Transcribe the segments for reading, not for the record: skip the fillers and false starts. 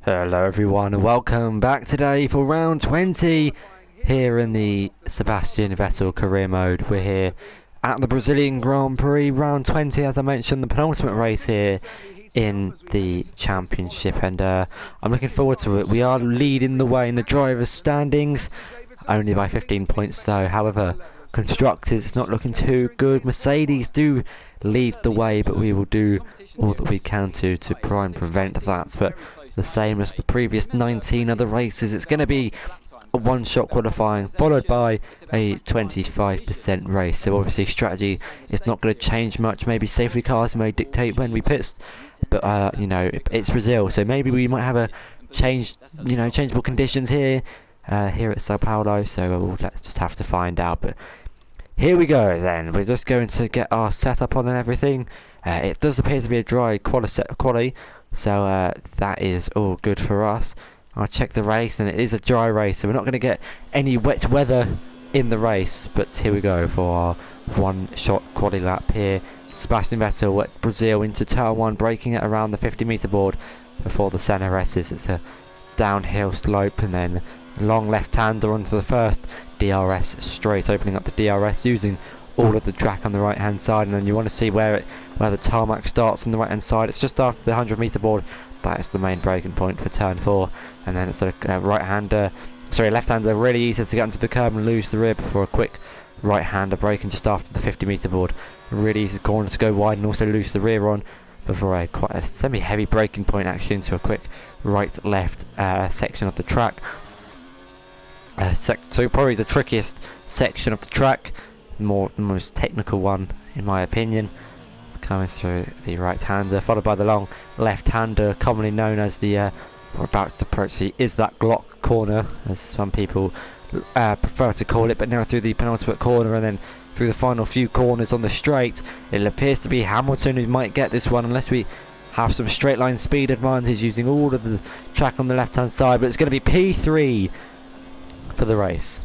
Hello everyone and welcome back today for round 20 here in the Sebastian Vettel career mode. We're here at the Brazilian Grand Prix round 20, as I mentioned, the penultimate race here in the championship, and I'm looking forward to it. We are leading the way in the drivers' standings, only by 15 points though. However, constructors not looking too good. Mercedes do lead the way, but we will do all that we can to try and prevent that. But the same as the previous 19 other races, it's going to be a one-shot qualifying followed by a 25% race. So obviously strategy is not going to change much. Maybe safety cars may dictate when we pit, but you know, it's Brazil, so maybe we might have a changeable conditions here at Sao Paulo. So let's just have to find out. But here we go then. We're just going to get our setup on and everything. It does appear to be a dry quali, so that is all good for us. I'll check the race, and it is a dry race, so we're not going to get any wet weather in the race. But here we go for our one-shot quali lap here. Sebastian Vettel at Brazil into turn 1, braking at around the 50-meter board before the center S's. It's a downhill slope, and then long left-hander onto the first DRS straight, opening up the DRS using all of the track on the right hand side. And then you want to see where the tarmac starts on the right hand side. It's just after the 100-meter board. That is the main braking point for turn 4, and then it's a left-hander, really easy to get onto the curb and lose the rear before a quick right-hander braking just after the 50-meter board. Really easy corner to go wide and also lose the rear on before quite a semi-heavy braking point actually into a quick right-left section of the track. So probably the trickiest section of the track, the most technical one in my opinion. Coming through the right-hander, followed by the long left-hander, commonly known as we're about to approach the is that Glock corner, as some people prefer to call it. But now through the penultimate corner, and then through the final few corners on the straight, it appears to be Hamilton who might get this one, unless we have some straight line speed advantage using all of the track on the left-hand side. But it's going to be P3 for the race.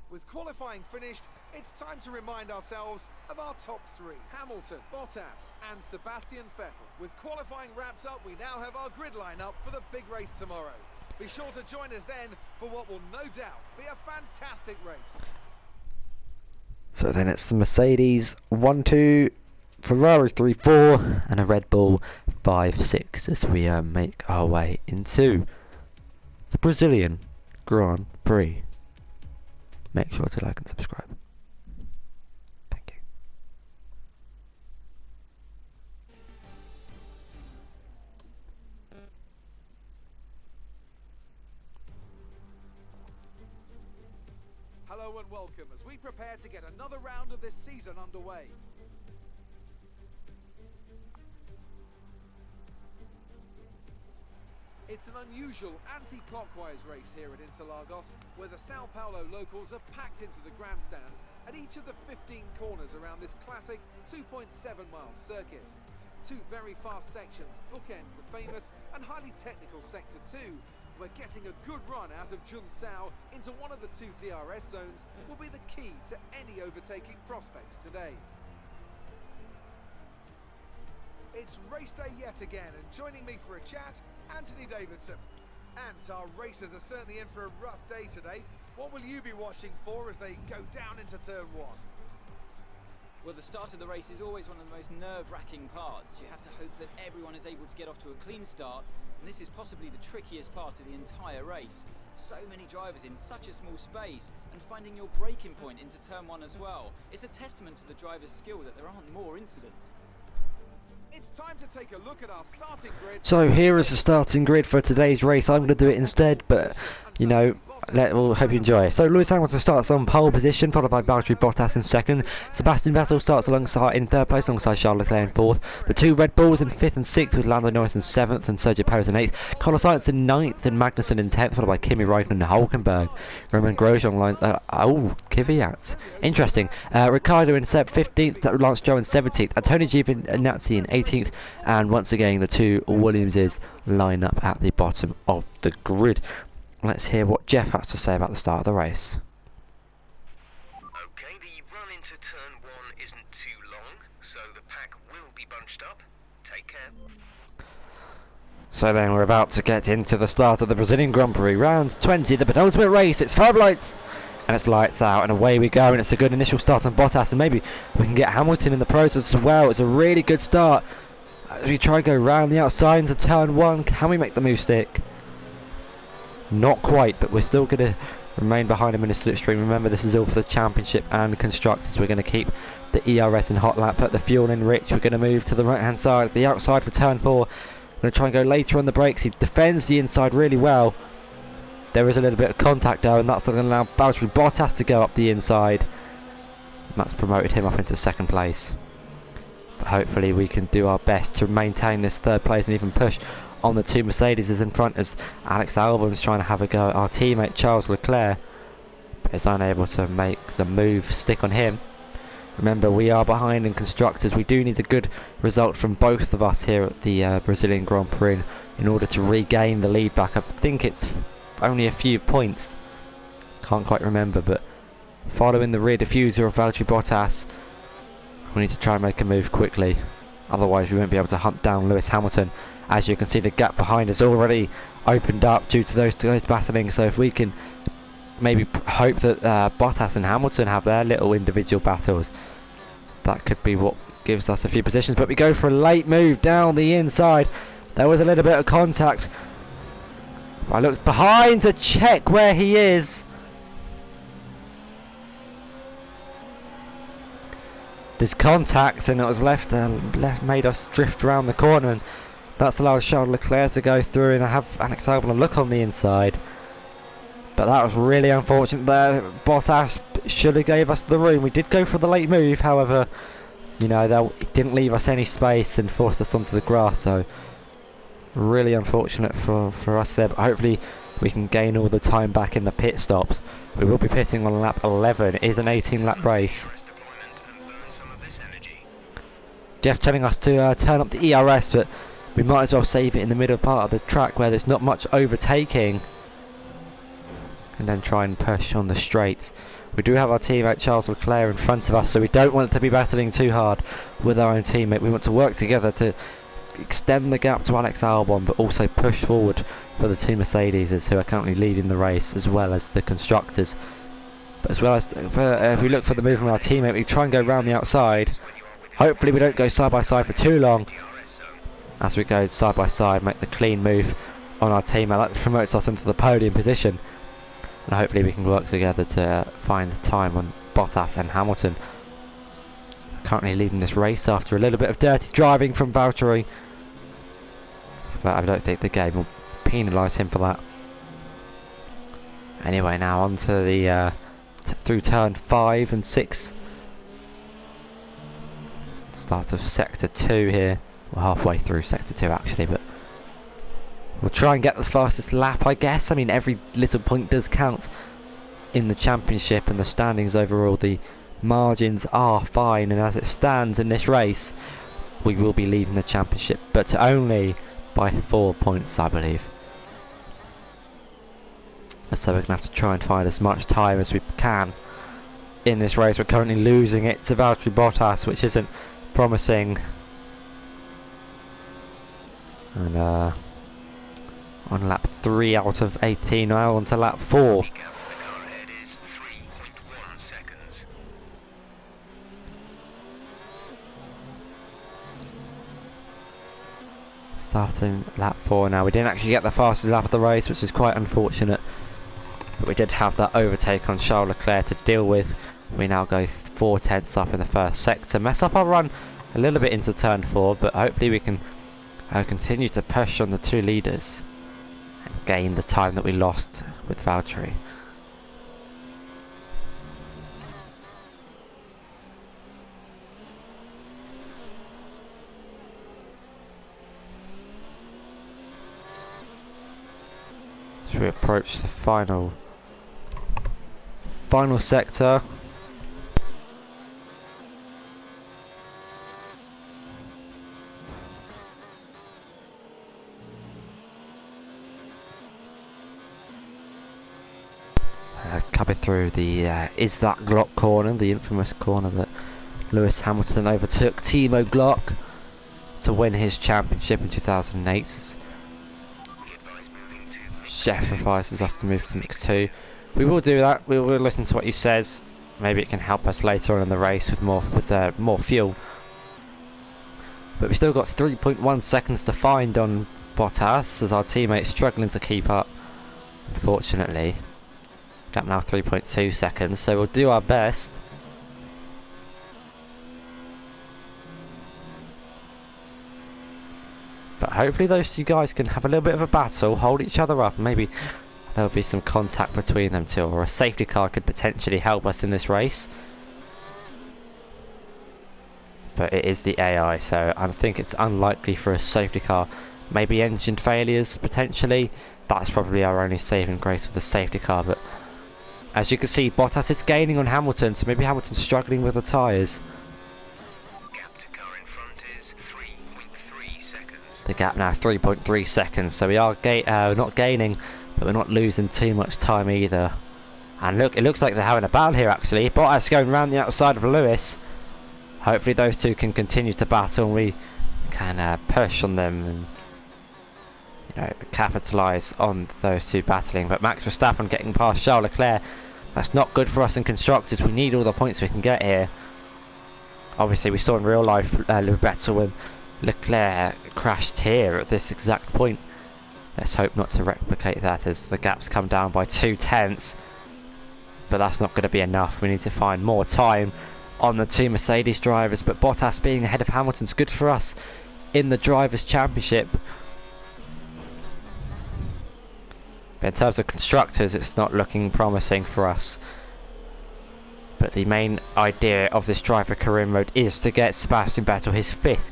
With qualifying finished, it's time to remind ourselves of our top 3. Hamilton, Bottas and Sebastian Vettel. With qualifying wrapped up, we now have our grid lineup for the big race tomorrow. Be sure to join us then for what will no doubt be a fantastic race. So then it's the Mercedes 1-2, Ferrari 3-4, and a Red Bull 5-6 as we make our way into the Brazilian Grand Prix. Make sure to like and subscribe. Thank you. Hello and welcome as we prepare to get another round of this season underway. It's an unusual anti-clockwise race here at Interlagos, where the Sao Paulo locals are packed into the grandstands at each of the 15 corners around this classic 2.7-mile circuit. Two very fast sections bookend the famous and highly technical Sector 2, where getting a good run out of Junsao into one of the 2 DRS zones will be the key to any overtaking prospects today. It's race day yet again, and joining me for a chat, Anthony Davidson. And our racers are certainly in for a rough day today. What will you be watching for as they go down into turn 1? Well, the start of the race is always one of the most nerve-wracking parts. You have to hope that everyone is able to get off to a clean start, and this is possibly the trickiest part of the entire race. So many drivers in such a small space, and finding your braking point into turn 1 as well. It's a testament to the driver's skill that there aren't more incidents. It's time to take a look at our starting grid. So here is the starting grid for today's race. I'm going to do it instead, but you know, we'll hope you enjoy. So Lewis Hamilton starts on pole position, followed by Valtteri Bottas in second. Sebastian Vettel starts in third place alongside Charles Leclerc in fourth. The 2 Red Bulls in 5th and 6th, with Lando Norris in 7th and Sergio Perez in 8th. Carlos Sainz in 9th and Magnussen in 10th, followed by Kimi Raikkonen and Hulkenberg. Roman Grosjean lines. Kvyat. Interesting. Ricciardo in 15th, Lance Stroll in 17th, Antonio Giovinazzi in 18th, and once again the 2 Williamses line up at the bottom of the grid. Let's hear what Jeff has to say about the start of the race. Okay, the run into turn 1 isn't too long, so the pack will be bunched up. Take care. So then we're about to get into the start of the Brazilian Grand Prix, round 20, the penultimate race. It's 5 lights, and it's lights out, and away we go, and it's a good initial start on Bottas, and maybe we can get Hamilton in the process as well. It's a really good start. As we try to go round the outside into turn 1, can we make the move stick? Not quite, but we're still going to remain behind him in the slipstream. Remember, this is all for the championship and constructors. We're going to keep the ERS in hot lap, put the fuel in rich. We're going to move to the right hand side, the outside for turn 4. Going to try and go later on the brakes. He defends the inside really well. There is a little bit of contact though, and that's going to allow Valtteri Bottas to go up the inside. And that's promoted him up into second place. But hopefully we can do our best to maintain this third place and even push on the 2 Mercedes in front, as Alex Albon's trying to have a go at our teammate Charles Leclerc, but is unable to make the move stick on him. Remember, we are behind in constructors. We do need a good result from both of us here at the Brazilian Grand Prix in order to regain the lead back. I think it's only a few points, can't quite remember, but following the rear diffuser of Valtteri Bottas, we need to try and make a move quickly, otherwise we won't be able to hunt down Lewis Hamilton. As you can see, the gap behind has already opened up due to those guys battling, so if we can maybe hope that Bottas and Hamilton have their little individual battles, that could be what gives us a few positions. But we go for a late move down the inside. There was a little bit of contact. I looked behind to check where he is. There's contact, and it was left made us drift around the corner, and that's allowed Charles Leclerc to go through and have Alex Albon look on the inside. But that was really unfortunate there. Bottas should have gave us the room. We did go for the late move, however, you know, it didn't leave us any space and forced us onto the grass, so really unfortunate for us there. But hopefully we can gain all the time back in the pit stops. We will be pitting on lap 11. It is an 18 lap race. Jeff telling us to turn up the ERS, but we might as well save it in the middle part of the track where there's not much overtaking, and then try and push on the straights. We do have our teammate Charles Leclerc in front of us, so we don't want to be battling too hard with our own teammate. We want to work together to extend the gap to Alex Albon, but also push forward for the 2 Mercedes who are currently leading the race, as well as the constructors. But as well as if we look for the move from our teammate, we try and go round the outside. Hopefully we don't go side by side for too long. As we go side by side, make the clean move on our teammate. That promotes us into the podium position. And hopefully we can work together to find the time on Bottas and Hamilton. Currently leading this race after a little bit of dirty driving from Valtteri. But I don't think the game will penalise him for that. Anyway, now on to the through turn 5 and 6. Start of sector 2 here. We're halfway through sector 2 actually, but we'll try and get the fastest lap, I guess. I mean, every little point does count in the championship and the standings overall. The margins are fine, and as it stands in this race, we will be leading the championship, but only by 4 points, I believe. So we're going to have to try and find as much time as we can in this race. We're currently losing it to Valtteri Bottas, which isn't promising. And on lap 3 out of 18, now on to lap 4. Starting lap 4 now. We didn't actually get the fastest lap of the race, which is quite unfortunate. But we did have that overtake on Charles Leclerc to deal with. We now go 4 tenths up in the first sector. Mess up our run a little bit into turn 4, but hopefully we can continue to push on the 2 leaders and gain the time that we lost with Valtteri. As we approach the final sector. Coming through the is that Glock corner, the infamous corner that Lewis Hamilton overtook Timo Glock to win his championship in 2008. Be advised moving to Chef advises us to move to mix 2. We will do that. We will listen to what he says. Maybe it can help us later on in the race with more fuel. But we've still got 3.1 seconds to find on Bottas as our teammate's struggling to keep up. Unfortunately, gap now 3.2 seconds. So we'll do our best. But hopefully those two guys can have a little bit of a battle, hold each other up, and maybe there'll be some contact between them two, or a safety car could potentially help us in this race. But it is the AI, so I think it's unlikely for a safety car. Maybe engine failures, potentially. That's probably our only saving grace with the safety car, but as you can see, Bottas is gaining on Hamilton, so maybe Hamilton's struggling with the tyres. gap to car in front is 3.3 seconds. The gap now 3.3 seconds, so we are not gaining, but we're not losing too much time either. And look, it looks like they're having a battle here actually. Bottas going round the outside of Lewis. Hopefully those two can continue to battle and we can push on them and, you know, capitalise on those two battling. But Max Verstappen getting past Charles Leclerc, that's not good for us in constructors. We need all the points we can get here. Obviously we saw in real life Vettel when Leclerc crashed here at this exact point. Let's hope not to replicate that as the gaps come down by 0.2. But that's not going to be enough. We need to find more time on the two Mercedes drivers. But Bottas being ahead of Hamilton's good for us in the Drivers' Championship. But in terms of constructors, it's not looking promising for us. But the main idea of this driver career mode is to get Sebastian Vettel his 5th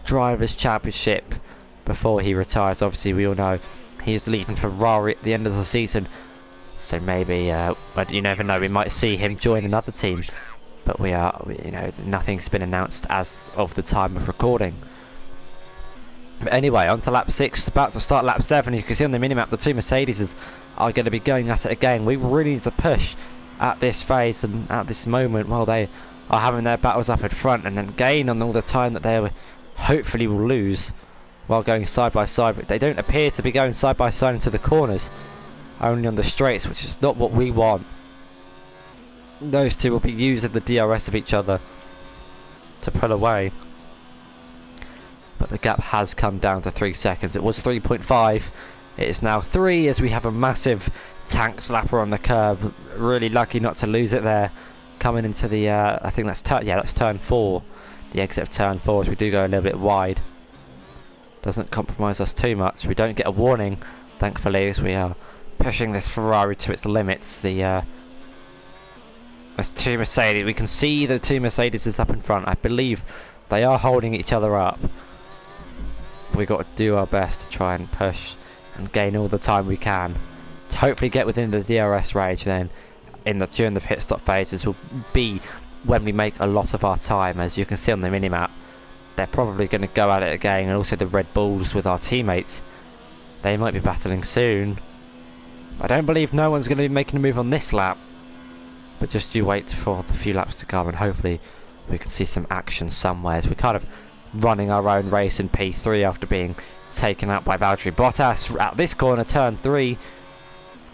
Drivers' Championship before he retires. Obviously we all know he's leaving Ferrari at the end of the season, so maybe but you never know, we might see him join another team, but you know, nothing's been announced as of the time of recording. But anyway, on to lap 6, about to start lap 7. You can see on the minimap the two Mercedes are going to be going at it again. We really need to push at this phase and at this moment while they are having their battles up in front, and then gain on all the time that they hopefully will lose while going side by side. But they don't appear to be going side by side into the corners, only on the straights, which is not what we want. Those two will be using the DRS of each other to pull away. But the gap has come down to 3 seconds. It was 3.5. It is now 3 as we have a massive tank slapper on the curb. Really lucky not to lose it there. Coming into the, I think that's turn 4. The exit of turn 4 as we do go a little bit wide. Doesn't compromise us too much. We don't get a warning, thankfully, as we are pushing this Ferrari to its limits. There's two Mercedes. We can see the two Mercedes is up in front. I believe they are holding each other up. We've got to do our best to try and push and gain all the time we can. To hopefully get within the DRS range, and then during the pit stop phases will be when we make a lot of our time. As you can see on the minimap, they're probably going to go at it again, and also the Red Bulls with our teammates. They might be battling soon. I don't believe no one's going to be making a move on this lap, but just you wait for the few laps to come and hopefully we can see some action somewhere, as we're kind of running our own race in P3 after being taken out by Valtteri Bottas at this corner, turn 3.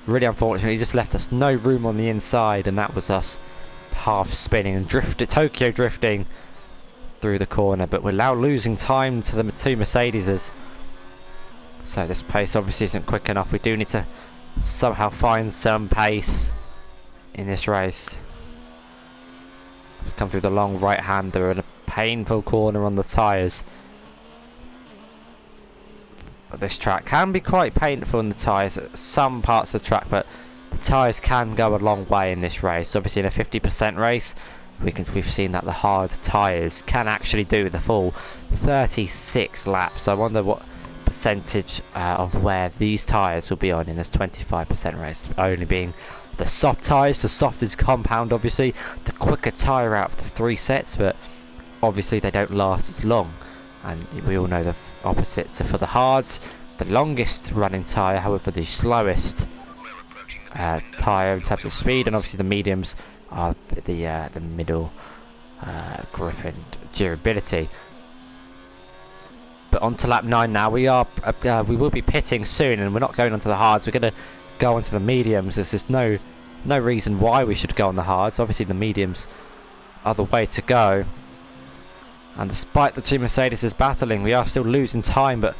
Really unfortunately just left us no room on the inside, and that was us half spinning and Tokyo drifting through the corner. But we're now losing time to the two Mercedeses, so this pace obviously isn't quick enough. We do need to somehow find some pace in this race. Come through the long right hander and a painful corner on the tyres. This track can be quite painful in the tyres at some parts of the track, but the tyres can go a long way in this race. Obviously in a 50% race we've seen that the hard tyres can actually do the full 36 laps. I wonder what percentage of where these tyres will be on in this 25% race, only being the soft tyres. The soft is compound, obviously the quicker tyre out of the 3 sets, but obviously they don't last as long, and we all know the opposites are for the hards. The longest running tyre, however, the slowest tyre in terms of speed, and obviously the mediums are the middle grip and durability. But on to lap 9 now. We will be pitting soon, and we're not going onto the hards. We're going to go onto the mediums. There's no reason why we should go on the hards. Obviously the mediums are the way to go. And despite the two Mercedes battling, we are still losing time, but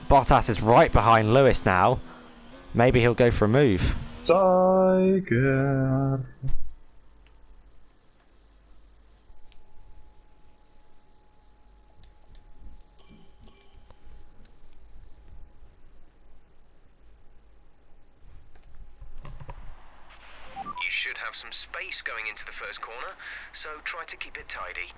Bottas is right behind Lewis now. Maybe he'll go for a move. Tiger. You should have some space going into the first corner, so try to keep it tidy.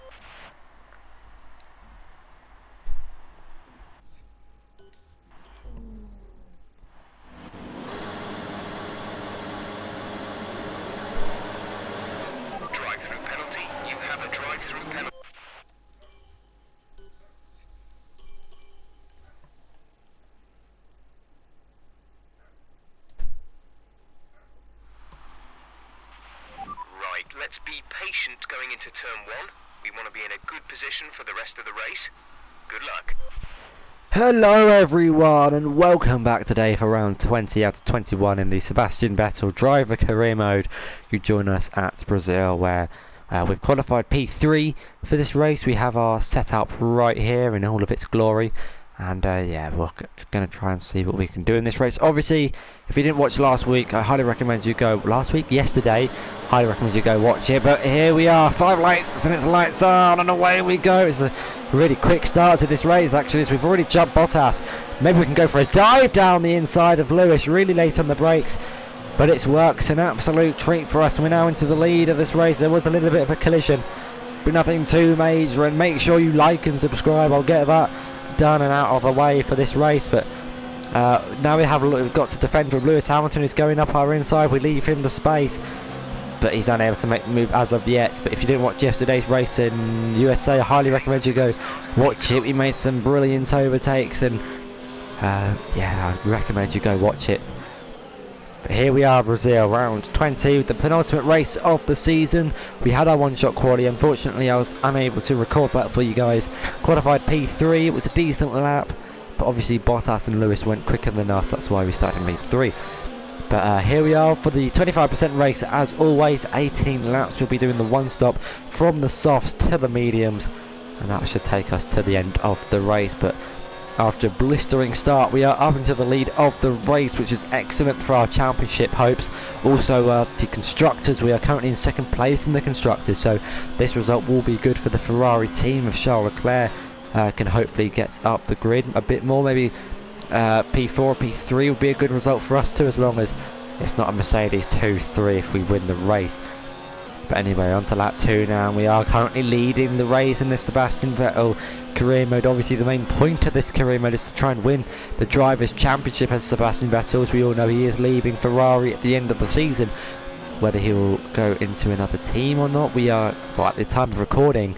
Drive-through penalty. You have a drive-through penalty. Right, let's be patient going into turn 1. We want to be in a good position for the rest of the race. Good luck. Hello everyone, and welcome back today for round 20 out of 21 in the Sebastian Vettel driver career mode. You join us at Brazil, where we've qualified P3 for this race. We have our setup right here in all of its glory, and yeah, we're going to try and see what we can do in this race. Obviously, if you didn't watch last week, I highly recommend you go. Yesterday, highly recommend you go watch it. But here we are, 5 lights, and it's lights on, and away we go. It's a really quick start to this race, actually, as we've already jumped Bottas. Maybe we can go for a dive down the inside of Lewis, really late on the brakes, but it's worked. An absolute treat for us. We're now into the lead of this race. There was a little bit of a collision, but nothing too major, and make sure you like and subscribe. I'll get that done and out of the way for this race. But now we've got to defend from Lewis Hamilton, who's going up our inside. We leave him the space, but he's unable to make the move as of yet. But if you didn't watch yesterday's race in USA, I highly recommend you go watch it. We made some brilliant overtakes, and yeah, I recommend you go watch it. But here we are, Brazil, round 20, the penultimate race of the season. We had our one-shot quali. Unfortunately, I was unable to record that for you guys. Qualified P3, it was a decent lap, but obviously Bottas and Lewis went quicker than us. That's why we started in P3. But here we are for the 25% race. As always, 18 laps. We'll be doing the one stop from the softs to the mediums, and that should take us to the end of the race. But after a blistering start, we are up into the lead of the race, which is excellent for our championship hopes. Also, the constructors, we are currently in second place in the constructors, so this result will be good for the Ferrari team if Charles Leclerc can hopefully get up the grid a bit more. Maybe P4, P3 will be a good result for us too, as long as it's not a Mercedes 2-3 if we win the race. But anyway, on to lap 2 now, and we are currently leading the race in this Sebastian Vettel career mode. Obviously the main point of this career mode is to try and win the Drivers' Championship as Sebastian Vettel. As we all know, he is leaving Ferrari at the end of the season. Whether he will go into another team or not, well, at the time of recording,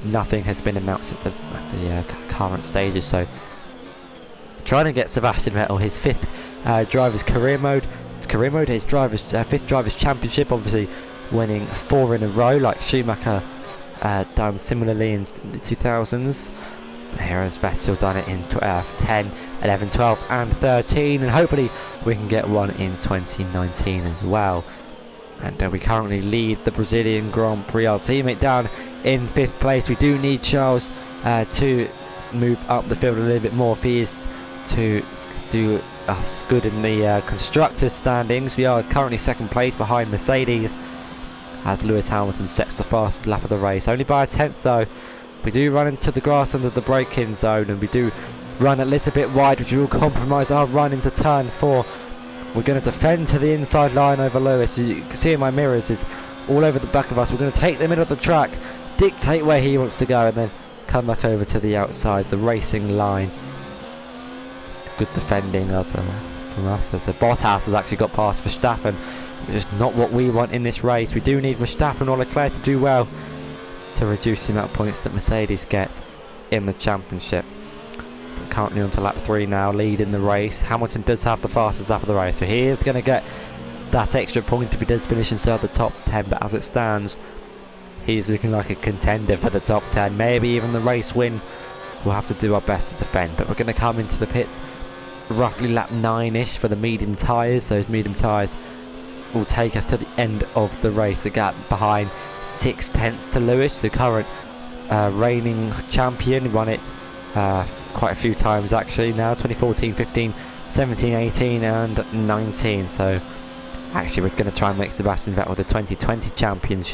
nothing has been announced at the current stages. So trying to get Sebastian Vettel his 5th Drivers' career mode, his 5th Drivers' Championship, obviously winning 4 in a row like Schumacher done similarly in the 2000s. Here has Vettel done it in 10, 11, 12 and 13, and hopefully we can get one in 2019 as well. And we currently lead the Brazilian Grand Prix. Our teammate down in 5th place. We do need Charles to move up the field a little bit more if he is to do us good in the constructors standings. We are currently 2nd place behind Mercedes, as Lewis Hamilton sets the fastest lap of the race, only by a 10th though. We do run into the grass under the braking zone, and we do run a little bit wide, which will compromise our run into turn 4. We're going to defend to the inside line over Lewis. You can see in my mirrors is all over the back of us. We're going to take the middle of the track, dictate where he wants to go, and then come back over to the outside, the racing line. Good defending from us, as the Bottas has actually got past Verstappen. It's just not what we want in this race. We do need Verstappen or Leclerc to do well to reduce the amount of points that Mercedes get in the championship. We're currently on to lap 3 now, leading the race. Hamilton does have the fastest lap of the race, so he is going to get that extra point if he does finish inside the top 10, but as it stands, he's looking like a contender for the top 10, maybe even the race win. We'll have to do our best to defend, but we're going to come into the pits roughly lap 9ish for the medium tyres. Those medium tyres will take us to the end of the race. The gap behind 6/10 to Lewis, the current reigning champion. Won it quite a few times actually now, 2014, 15, 17, 18 and 19. So actually we're going to try and make Sebastian Vettel the 2020 champion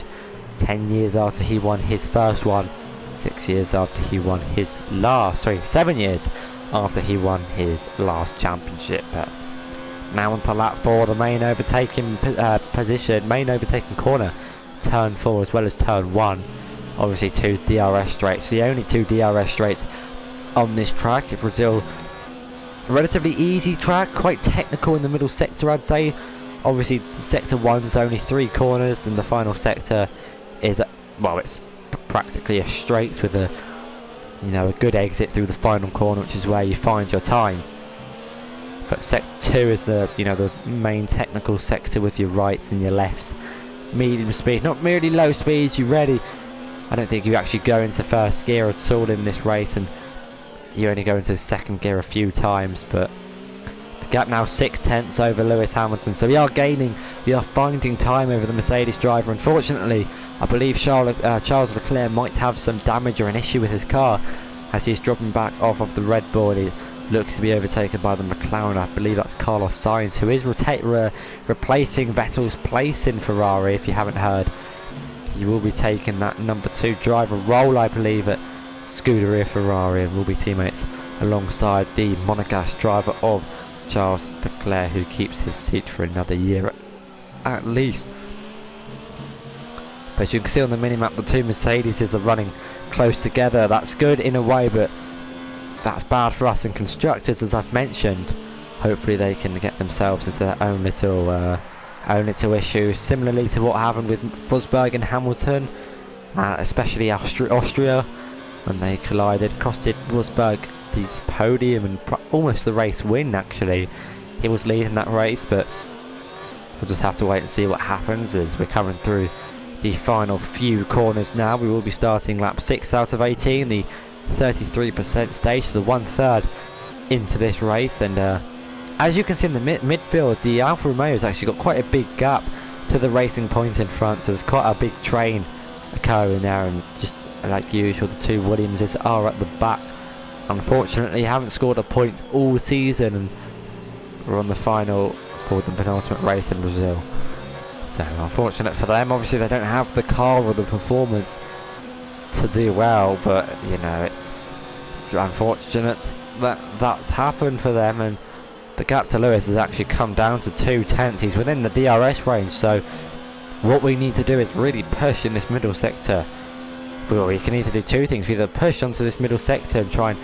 10 years after he won his first one, 6 years after he won his last, 7 years after he won his last championship. But now onto lap 4, the main overtaking main overtaking corner, turn 4 as well as turn 1. Obviously 2 DRS straights, the only 2 DRS straights on this track. Brazil, a relatively easy track, quite technical in the middle sector I'd say. Obviously sector 1's only 3 corners and the final sector is, well, it's practically a straight with a, you know, a good exit through the final corner, which is where you find your time. But sector 2 is the, you know, the main technical sector with your rights and your lefts. Medium speed, not merely low speeds. I don't think you actually go into first gear at all in this race, and you only go into second gear a few times. But the gap now 6/10 over Lewis Hamilton, so we are finding time over the Mercedes driver. Unfortunately, I believe Charles Leclerc might have some damage or an issue with his car as he's dropping back off of the Red Bull. He looks to be overtaken by the McLaren. I believe that's Carlos Sainz, who is replacing Vettel's place in Ferrari. If you haven't heard, he will be taking that number 2 driver role, I believe, at Scuderia Ferrari, and will be teammates alongside the Monegasque driver of Charles Leclerc, who keeps his seat for another year at least. But as you can see on the minimap, the 2 Mercedes are running close together. That's good in a way, but that's bad for us in constructors, as I've mentioned. Hopefully they can get themselves into their own little issue, similarly to what happened with Rosberg and Hamilton, especially Austria when they collided. Costed Rosberg the podium and almost the race win. Actually, he was leading that race, but we'll just have to wait and see what happens as we're coming through the final few corners now. We will be starting lap 6 out of 18, the 33% stage, the 1/3 into this race. And as you can see in the midfield, the Alfa Romeo has actually got quite a big gap to the Racing Point in front, so there's quite a big train occurring there, and just like usual, the 2 Williamses are at the back. Unfortunately, haven't scored a point all season, and we're on the final for the penultimate race in Brazil. So unfortunate for them. Obviously they don't have the car or the performance to do well, but you know, it's unfortunate that that's happened for them. And the gap to Lewis has actually come down to 2/10. He's within the DRS range, so what we need to do is really push in this middle sector. Well, we can either do 2 things. We either push onto this middle sector and try and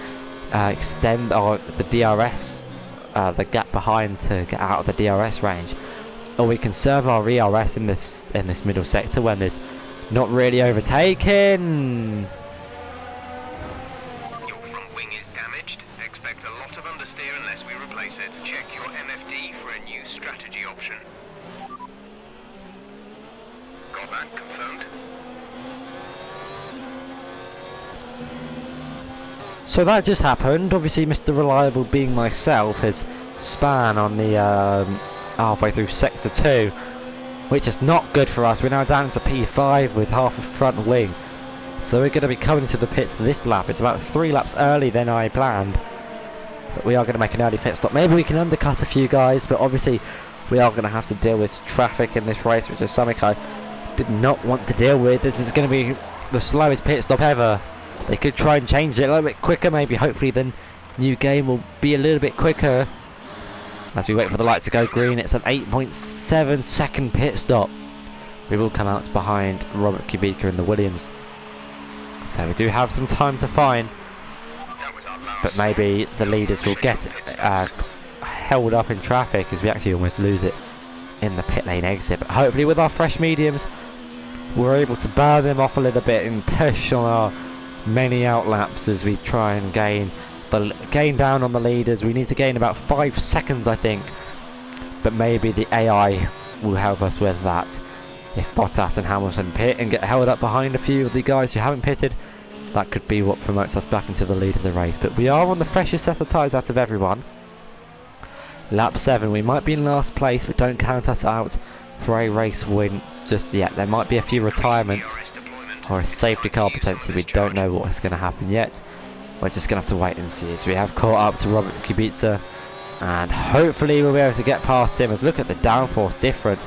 extend the DRS, the gap behind, to get out of the DRS range, or we can serve our ERS in this middle sector when there's not really overtaken. Your front wing is damaged. Expect a lot of understeer unless we replace it. Check your MFD for a new strategy option. Got that confirmed? So that just happened. Obviously Mr. Reliable, being myself, has span on the halfway through sector 2, which is not good for us. We're now down to P5 with half a front wing, so we're going to be coming to the pits this lap. It's about 3 laps early than I planned, but we are going to make an early pit stop. Maybe we can undercut a few guys, but obviously we are going to have to deal with traffic in this race, which is something I did not want to deal with. This is going to be the slowest pit stop ever. They could try and change it a little bit quicker, maybe. Hopefully the new game will be a little bit quicker. As we wait for the light to go green, it's an 8.7 second pit stop. We will come out behind Robert Kubica and the Williams, so we do have some time to find, but maybe the leaders will get held up in traffic as we actually almost lose it in the pit lane exit. But hopefully with our fresh mediums, we're able to burn them off a little bit and push on our many out laps as we try and gain down on the leaders. We need to gain about 5 seconds, I think, but maybe the AI will help us with that. if Bottas and Hamilton pit and get held up behind a few of the guys who haven't pitted, that could be what promotes us back into the lead of the race. But we are on the freshest set of tyres out of everyone. Lap 7, we might be in last place, but don't count us out for a race win just yet. There might be a few retirements or a safety car potentially. We don't know what's going to happen yet. We're just going to have to wait and see. As we have caught up to Robert Kubica, and hopefully we'll be able to get past him. As look at the downforce difference.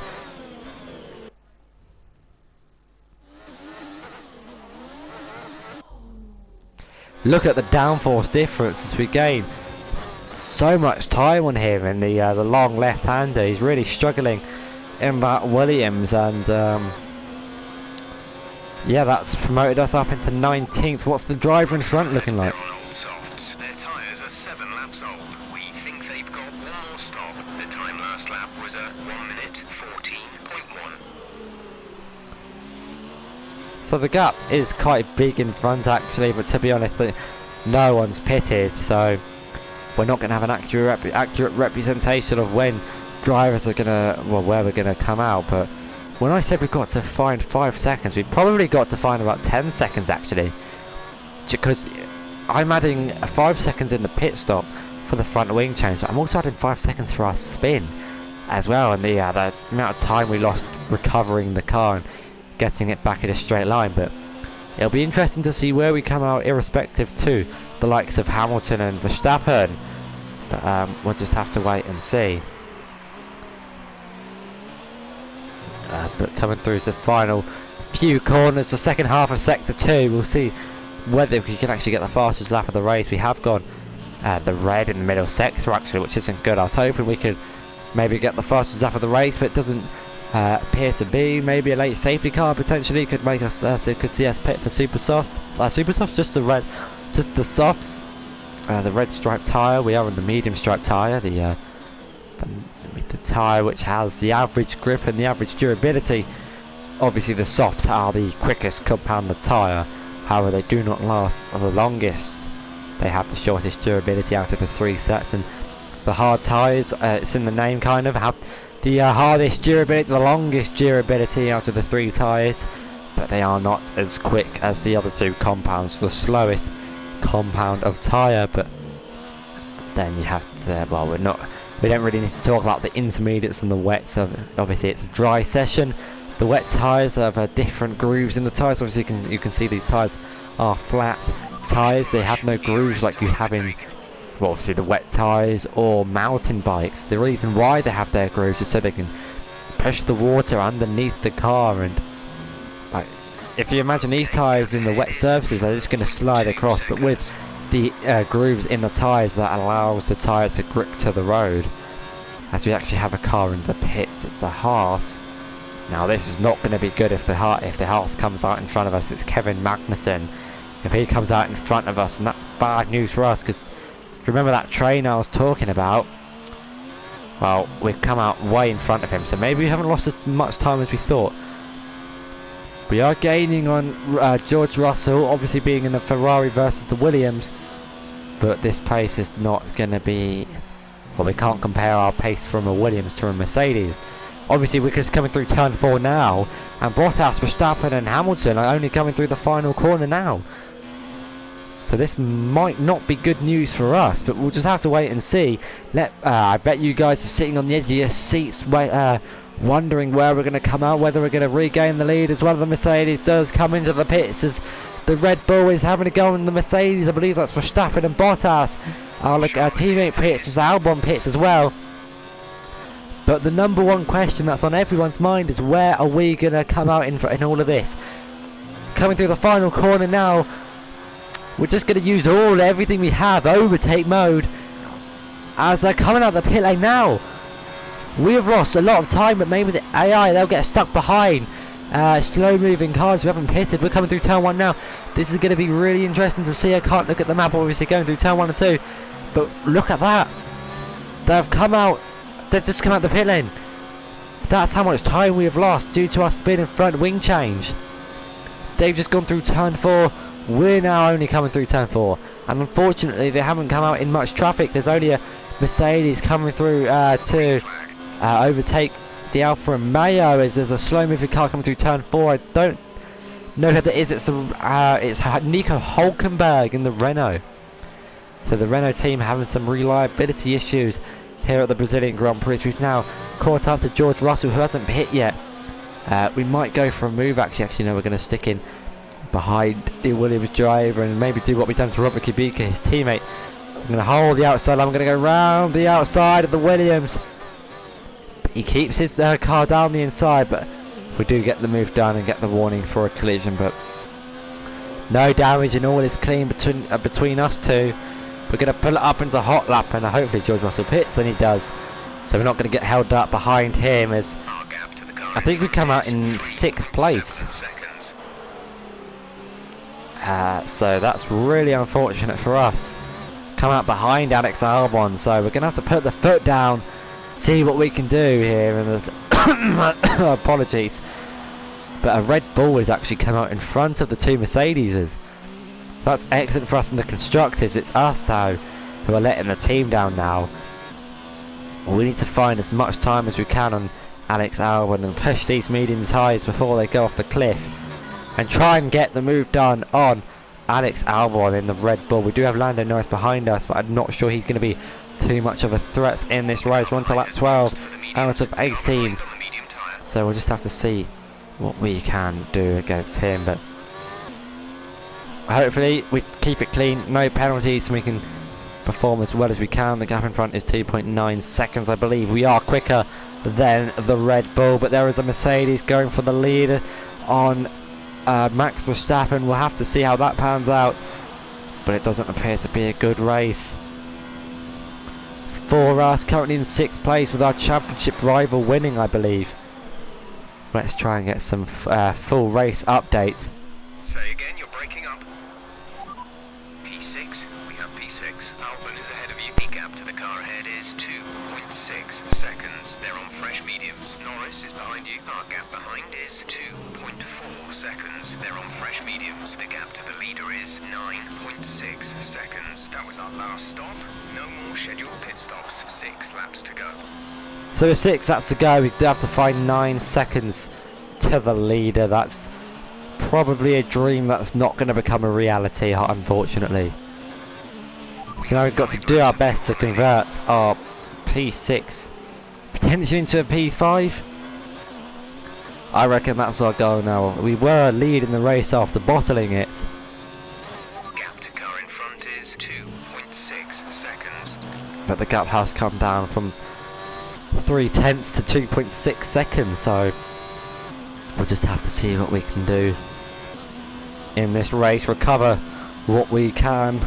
Look at the downforce difference as we gain so much time on him in the long left-hander. He's really struggling in that Williams, and yeah, that's promoted us up into 19th. What's the driver in front looking like? They're on old softs. Their tyres are 7 laps old. We think they've got one more stop. The time last lap was a 1 minute 14.1. So the gap is quite big in front actually, but to be honest, no one's pitted, so we're not going to have an accurate representation of when drivers are going to, well, where we're going to come out. But when I said we've got to find 5 seconds, we've probably got to find about 10 seconds actually, because I'm adding 5 seconds in the pit stop for the front wing change, but I'm also adding 5 seconds for our spin as well, and the amount of time we lost recovering the car and getting it back in a straight line. But it'll be interesting to see where we come out irrespective to the likes of Hamilton and Verstappen, but we'll just have to wait and see. But coming through the final few corners, the second half of sector 2, we'll see whether we can actually get the fastest lap of the race. We have gone the red in the middle sector actually, which isn't good. I was hoping we could maybe get the fastest lap of the race, but it doesn't appear to be. Maybe a late safety car potentially could make us could see us pit for super softs. Super softs, just the red, just the softs. The red striped tyre. We are on the medium striped tyre, the tyre which has the average grip and the average durability. Obviously the softs are the quickest compounded tyre, however they do not last the longest. They have the shortest durability out of the 3 sets, and the hard tyres, it's in the name kind of, have the hardest durability, the longest durability out of the 3 tyres, but they are not as quick as the other 2 compounds, the slowest compound of tyre. But then you have to, well, we don't really need to talk about the intermediates and the wets. Obviously it's a dry session. The wet tyres have different grooves in the tyres. Obviously you can see these tyres are flat tyres. They have no grooves like you have in, well, obviously the wet tyres or mountain bikes. The reason why they have their grooves is so they can push the water underneath the car, and like, if you imagine these tyres in the wet surfaces, they're just going to slide across, but with the grooves in the tyres, that allows the tyre to grip to the road. As we actually have a car in the pits, it's the Haas. Now this is not going to be good if the Haas comes out in front of us. It's Kevin Magnussen. If he comes out in front of us, and that's bad news for us, because remember that train I was talking about? Well, we've come out way in front of him, so maybe we haven't lost as much time as we thought. We are gaining on George Russell, obviously being in the Ferrari versus the Williams, but this pace is not going to be, well, we can't compare our pace from a Williams to a Mercedes. Obviously we're just coming through turn 4 now, and Bottas, Verstappen and Hamilton are only coming through the final corner now. So this might not be good news for us, but we'll just have to wait and see. I bet you guys are sitting on the edge of your seats wondering where we're going to come out, whether we're going to regain the lead as one of the Mercedes does come into the pits, as the Red Bull is having a go on the Mercedes. I believe that's Verstappen and Bottas. Our teammate pits as Albon pits as well. But the number one question that's on everyone's mind is, where are we going to come out in all of this? Coming through the final corner now, we're just going to use everything we have, overtake mode, as they're coming out the pit lane now. We have lost a lot of time, but maybe the AI, they'll get stuck behind slow moving cars who haven't pitted. We're coming through turn 1 now. This is going to be really interesting to see. I can't look at the map, obviously, going through turn 1 and 2, but look at that. They've just come out the pit lane. That's how much time we have lost due to our spin and front wing change. They've just gone through turn 4. We're now only coming through turn 4, and unfortunately they haven't come out in much traffic. There's only a Mercedes coming through to overtake the Alfa Romeo as there's a slow-moving car coming through turn 4. I don't know who that is. It's Nico Hulkenberg in the Renault. So the Renault team having some reliability issues here at the Brazilian Grand Prix. We've now caught up to George Russell, who hasn't hit yet. We might go for a move. Actually, no, we're going to stick in behind the Williams driver and maybe do what we've done to Robert Kubica, his teammate. I'm going to hold the outside. I'm going to go round the outside of the Williams. He keeps his car down the inside, but we do get the move done and get the warning for a collision. But no damage and all is clean between us two. We're going to pull it up into hot lap, and hopefully George Russell pits, and he does. So we're not going to get held up behind him, as I think we come out in 6th place. So that's really unfortunate for us. Come out behind Alex Albon, so we're going to have to put the foot down, see what we can do here. And apologies, but a Red Bull has actually come out in front of the two Mercedeses. That's excellent for us in the constructors. It's us though who are letting the team down now. We need to find as much time as we can on Alex Albon and push these medium tyres before they go off the cliff, and try and get the move done on Alex Albon in the Red Bull. We do have Lando Norris behind us, but I'm not sure he's going to be too much of a threat in this race. We're on to lap 12 out of 18, so we'll just have to see what we can do against him. But hopefully we keep it clean, no penalties, and we can perform as well as we can. The gap in front is 2.9 seconds. I believe we are quicker than the Red Bull, but there is a Mercedes going for the lead on Max Verstappen. We'll have to see how that pans out, but it doesn't appear to be a good race for us. Currently in 6th place with our championship rival winning, I believe. Let's try and get some full race updates. Say again, you're breaking up. P6, we have P6. Albon is ahead of you. The gap to the car ahead is 2.6 seconds. They're on fresh mediums. Norris is behind you. Our gap behind is 2.4 seconds. They're on fresh mediums. The gap to the leader is 9.6 seconds. That was our last stop. No more scheduled pit stops. 6 laps to go. So with 6 laps to go, we do have to find 9 seconds to the leader. That's probably a dream that's not going to become a reality, unfortunately. So now we've got to do our best to convert our P6 potentially into a P5. I reckon that's our goal now. We were leading the race after bottling it. Gap to car in front is 2.6 seconds. But the gap has come down from 0.3 to 2.6 seconds, so we'll just have to see what we can do in this race, recover what we can,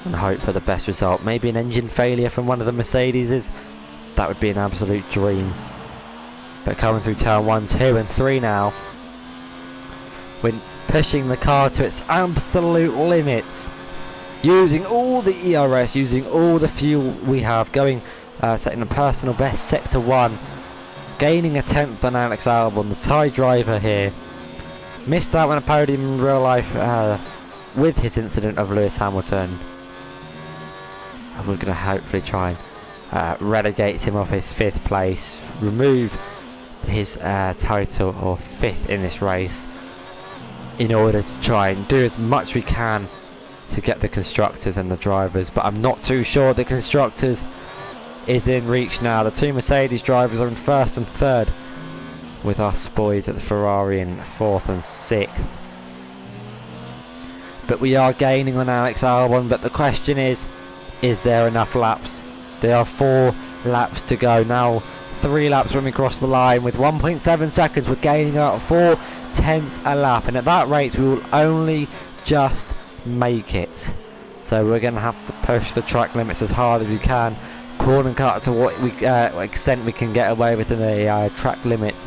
and hope for the best result. Maybe an engine failure from one of the Mercedeses. That would be an absolute dream. But coming through turn 1, 2 and 3 now, we're pushing the car to its absolute limits, using all the ERS, using all the fuel we have, going setting a personal best, sector 1, gaining a 10th on Alex Albon, the Thai driver here. Missed out on a podium in real life with his incident of Lewis Hamilton. And we're going to hopefully try and relegate him off his 5th place, remove his title, or 5th in this race, in order to try and do as much we can to get the constructors and the drivers. But I'm not too sure the constructors is in reach now. The two Mercedes drivers are in 1st and 3rd, with us boys at the Ferrari in 4th and 6th. But we are gaining on Alex Albon, but the question is there enough laps? There are 4 laps to go now. 3 laps when we cross the line. With 1.7 seconds, we're gaining out 4/10 a lap, and at that rate we will only just make it. So we're going to have to push the track limits as hard as we can, corner cut to what extent we can get away with in the track limits.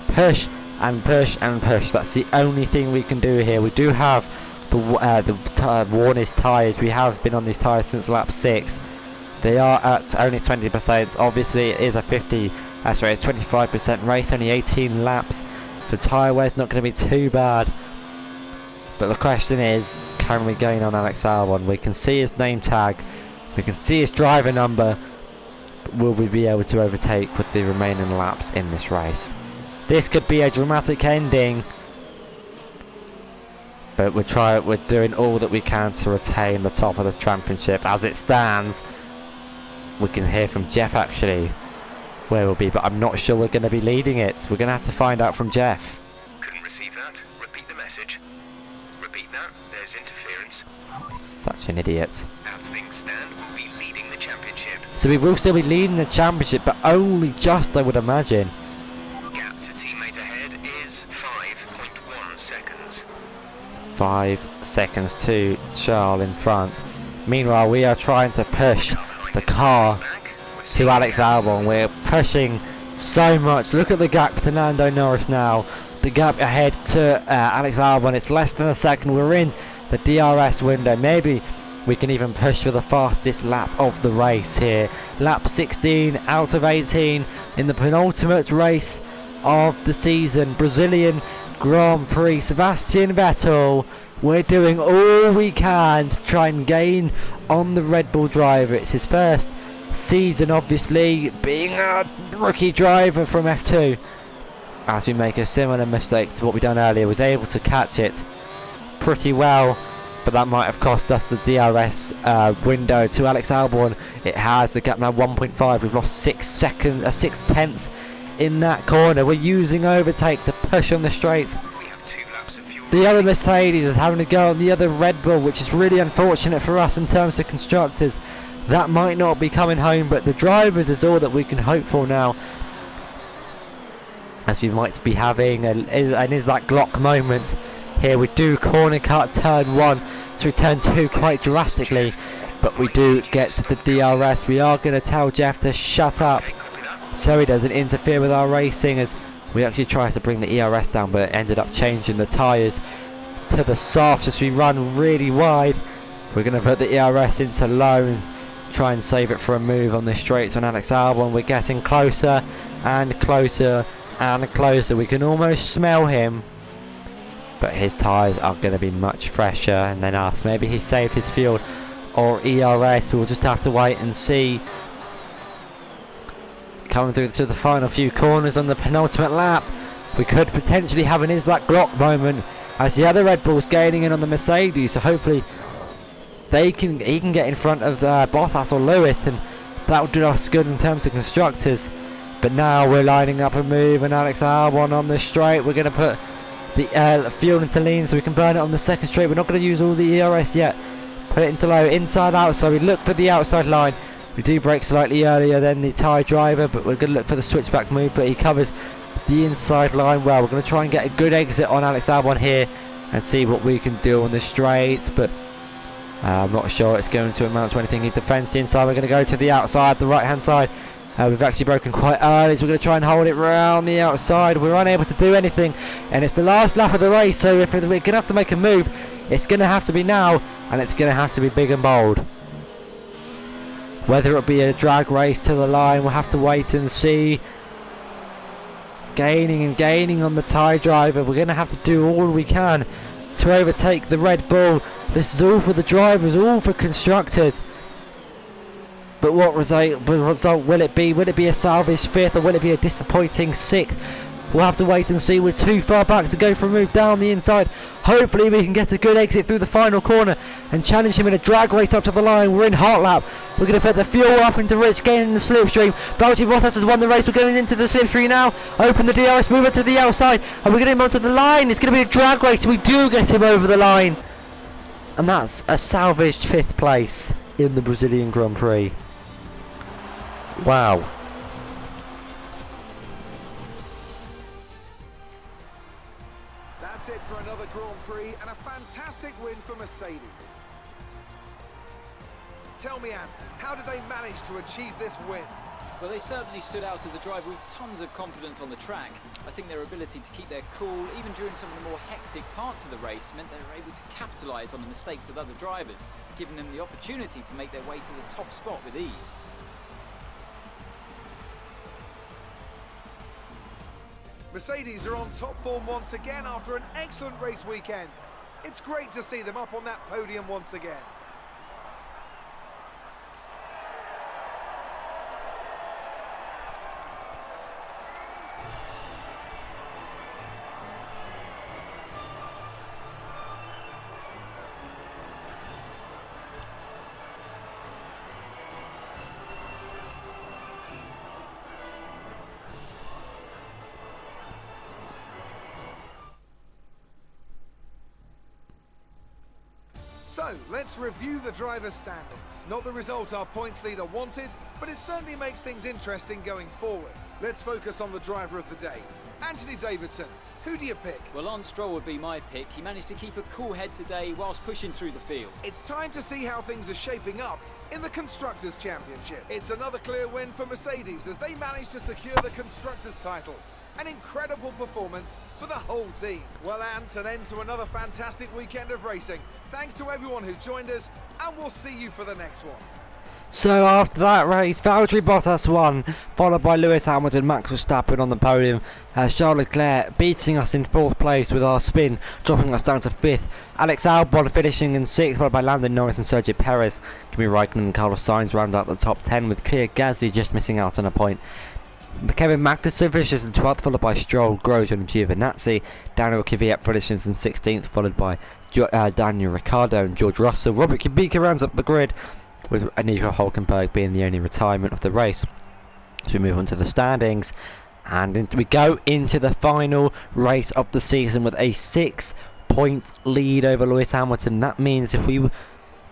Push and push and push. That's the only thing we can do here. We do have the Warner's tyres. We have been on these tyres since lap 6. They are at only 20%. Obviously it is a 25% race, only 18 laps, so tyre wear's not going to be too bad. But the question is, can we gain on Alex Albon? We can see his name tag, we can see his driver number, will we be able to overtake with the remaining laps in this race? This could be a dramatic ending, but we're doing all that we can to retain the top of the championship. As it stands, we can hear from Jeff actually where we'll be, but I'm not sure we're going to be leading it. We're going to have to find out from Jeff. Couldn't receive that. Repeat the message. Repeat that. There's interference. Such an idiot. As things stand, we'll be leading the championship. So we will still be leading the championship, but only just, I would imagine. Gap to teammate ahead is 5.1 seconds. 5 seconds to Charles in front. Meanwhile, we are trying to push the car to Alex Albon. We're pushing so much. Look at the gap to Lando Norris now. The gap ahead to Alex Albon, it's less than a second. We're in the DRS window. Maybe we can even push for the fastest lap of the race here. Lap 16 out of 18 in the penultimate race of the season. Brazilian Grand Prix. Sebastian Vettel, we're doing all we can to try and gain on the Red Bull driver. It's his first season, obviously, being a rookie driver from F2. As we make a similar mistake to what we done earlier, was able to catch it pretty well, but that might have cost us the DRS window to Alex Albon. It has the gap now 1.5. We've lost 6 seconds, 6 tenths in that corner. We're using overtake to push on the straights. We have 2 laps of fuel. The other Mercedes is having to go on the other Red Bull, which is really unfortunate for us in terms of constructors. That might not be coming home, but the drivers is all that we can hope for now, as we might be having an is that Glock moment here. We do corner cut turn 1 to turn 2 quite drastically, but we do get to the DRS. We are going to tell Jeff to shut up so he doesn't interfere with our racing, as we actually tried to bring the ERS down, but it ended up changing the tyres to the soft as we run really wide. We're going to put the ERS into low and try and save it for a move on the straights on Alex Albon. We're getting closer and closer and closer. We can almost smell him, but his tyres are going to be much fresher than us. Maybe he saved his fuel or ERS. We'll just have to wait and see. Coming through to the final few corners on the penultimate lap, we could potentially have an is that Glock moment as the other Red Bull's gaining in on the Mercedes. So hopefully he can get in front of Bottas or Lewis, and that would do us good in terms of constructors. But now we're lining up a move, and Alex Albon on the straight. We're going to put the fuel into lean so we can burn it on the second straight. We're not going to use all the ERS yet. Put it into low, inside outside. We look for the outside line. We do brake slightly earlier than the Thai driver, but we're going to look for the switchback move, but he covers the inside line well. We're going to try and get a good exit on Alex Albon here and see what we can do on the straights, but I'm not sure it's going to amount to anything. He defends the inside. We're going to go to the outside, the right hand side. We've actually broken quite early, so we're going to try and hold it round the outside. We're unable to do anything, and it's the last lap of the race, so if we're going to have to make a move, it's going to have to be now, and it's going to have to be big and bold. Whether it'll be a drag race to the line, we'll have to wait and see. Gaining and gaining on the Thai driver. We're going to have to do all we can to overtake the Red Bull. This is all for the drivers, all for constructors. But what result will it be? Will it be a salvage 5th, or will it be a disappointing 6th? We'll have to wait and see. We're too far back to go for a move down the inside. Hopefully we can get a good exit through the final corner and challenge him in a drag race up to the line. We're in hot lap. We're going to put the fuel up into Rich, gaining the slipstream. Valtteri Bottas has won the race. We're going into the slipstream now. Open the DRS, move it to the outside, and we're getting him onto the line. It's going to be a drag race. We do get him over the line. And that's a salvaged 5th place in the Brazilian Grand Prix. Wow. That's it for another Grand Prix and a fantastic win for Mercedes. Tell me, Ant, how did they manage to achieve this win? Well, they certainly stood out as a driver with tons of confidence on the track. I think their ability to keep their cool, even during some of the more hectic parts of the race, meant they were able to capitalise on the mistakes of other drivers, giving them the opportunity to make their way to the top spot with ease. Mercedes are on top form once again after an excellent race weekend. It's great to see them up on that podium once again. So, let's review the driver's standings. Not the result our points leader wanted, but it certainly makes things interesting going forward. Let's focus on the driver of the day. Anthony Davidson, who do you pick? Well, Lance Stroll would be my pick. He managed to keep a cool head today whilst pushing through the field. It's time to see how things are shaping up in the Constructors' Championship. It's another clear win for Mercedes as they managed to secure the Constructors' title. An incredible performance for the whole team. Well, Ant, an end to another fantastic weekend of racing. Thanks to everyone who joined us, and we'll see you for the next one. So after that race, Valtteri Bottas won, followed by Lewis Hamilton, Max Verstappen on the podium, Charles Leclerc beating us in 4th place with our spin, dropping us down to 5th, Alex Albon finishing in 6th, followed by Lando Norris and Sergio Perez. Kimi Raikkonen and Carlos Sainz round out the top 10, with Pierre Gasly just missing out on a point. Kevin Magnussen finishes in 12th, followed by Stroll, Grosjean and Giovinazzi. Daniel Kvyat finishes in 16th, followed by Daniel Ricciardo and George Russell. Robert Kubica rounds up the grid, with Nico Hulkenberg being the only retirement of the race. So we move on to the standings, and we go into the final race of the season with a 6-point lead over Lewis Hamilton. That means if we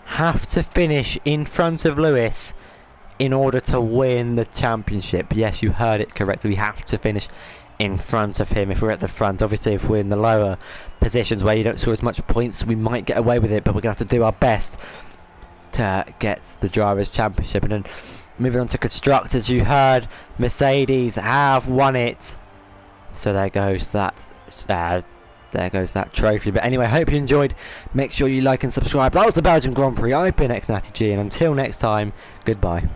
have to finish in front of Lewis in order to win the championship, yes, you heard it correctly, we have to finish in front of him if we're at the front. Obviously, if we're in the lower positions where you don't score as much points, we might get away with it, but we're going to have to do our best to get the Drivers' Championship. And then moving on to Constructors, you heard Mercedes have won it. So there goes that trophy. But anyway, hope you enjoyed. Make sure you like and subscribe. That was the Belgian Grand Prix. I've been X-Natty G, and until next time, goodbye.